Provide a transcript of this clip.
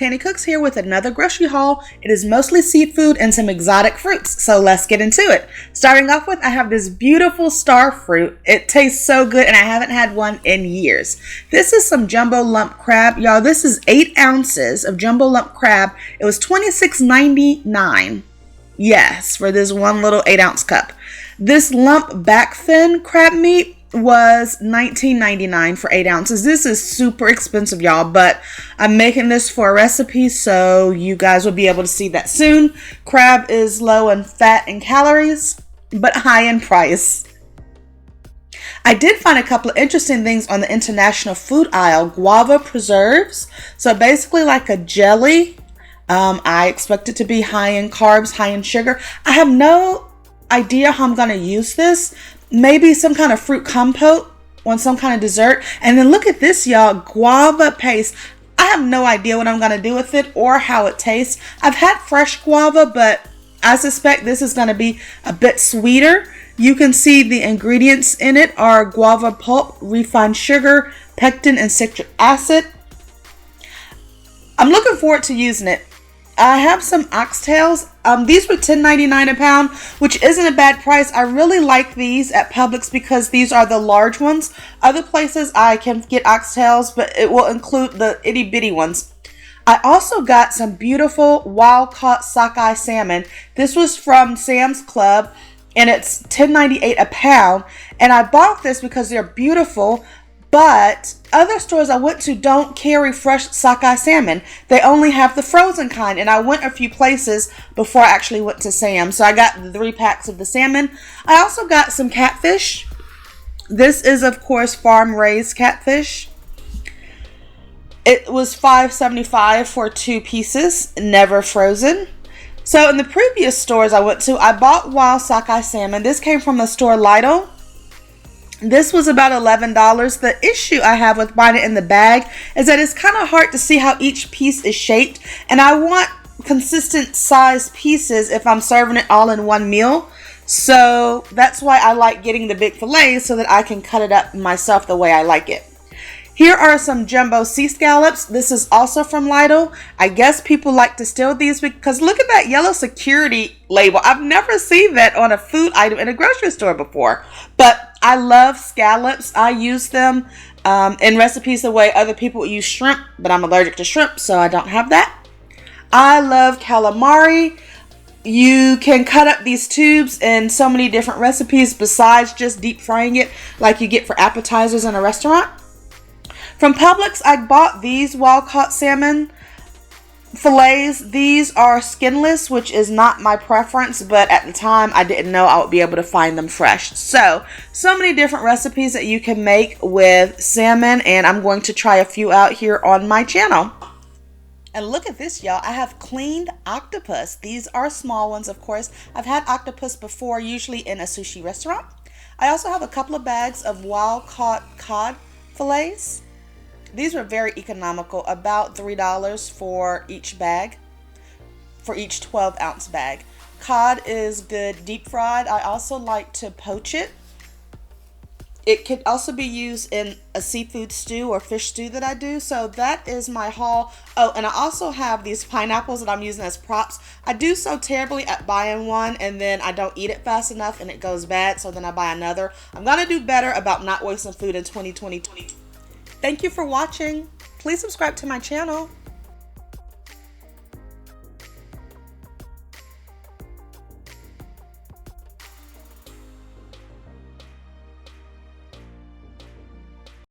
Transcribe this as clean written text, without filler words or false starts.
Tanny Cooks here with another grocery haul. It is mostly seafood and some exotic fruits, so let's get into it. Starting off with, I have this beautiful star fruit. It tastes so good and I haven't had one in years. This is some jumbo lump crab. Y'all, this is 8 ounces of jumbo lump crab. It was $26.99. Yes, for this one little 8-ounce cup. This lump back fin crab meat was $19.99 for 8 ounces. This is super expensive, y'all, but I'm making this for a recipe, so you guys will be able to see that soon. Crab is low in fat and calories, but high in price. I did find a couple of interesting things on the international food aisle. Guava preserves, so basically like a jelly. I expect it to be high in carbs, high in sugar. I have no idea how I'm going to use this. Maybe some kind of fruit compote on some kind of dessert. And then look at this, y'all, guava paste. I have no idea what I'm going to do with it or how it tastes. I've had fresh guava, but I suspect this is going to be a bit sweeter. You can see the ingredients in it are guava pulp, refined sugar, pectin, and citric acid. I'm looking forward to using it. I have some oxtails. These were $10.99 a pound, which isn't a bad price. I really like these at Publix because these are the large ones. Other places I can get oxtails, but it will include the itty bitty ones. I also got some beautiful wild caught sockeye salmon. This was from Sam's Club and it's $10.98 a pound. And I bought this because they're beautiful. But other stores I went to don't carry fresh sockeye salmon. They only have the frozen kind. And I went a few places before I actually went to Sam's. So I got the 3 packs of the salmon. I also got some catfish. This is, of course, farm-raised catfish. It was $5.75 for 2 pieces, never frozen. So in the previous stores I went to, I bought wild sockeye salmon. This came from the store Lidl. This was about $11. The issue I have with buying it in the bag is that it's kind of hard to see how each piece is shaped. And I want consistent size pieces if I'm serving it all in one meal. So that's why I like getting the big fillets so that I can cut it up myself the way I like it. Here are some jumbo sea scallops. This is also from Lidl. I guess people like to steal these because look at that yellow security label. I've never seen that on a food item in a grocery store before. But I love scallops. I use them in recipes the way other people use shrimp, but I'm allergic to shrimp, so I don't have that. I love calamari. You can cut up these tubes in so many different recipes besides just deep frying it like you get for appetizers in a restaurant. From Publix, I bought these wild-caught salmon fillets. These are skinless, which is not my preference, but at the time, I didn't know I would be able to find them fresh. So many different recipes that you can make with salmon, and I'm going to try a few out here on my channel. And look at this, y'all. I have cleaned octopus. These are small ones, of course. I've had octopus before, usually in a sushi restaurant. I also have a couple of bags of wild-caught cod fillets. These were very economical, about $3 for each bag, for each 12-ounce bag. Cod is good deep fried. I also like to poach it. It could also be used in a seafood stew or fish stew that I do. So that is my haul. Oh, and I also have these pineapples that I'm using as props. I do so terribly at buying one and then I don't eat it fast enough and it goes bad. So then I buy another. I'm going to do better about not wasting food in 2020. Thank you for watching. Please subscribe to my channel.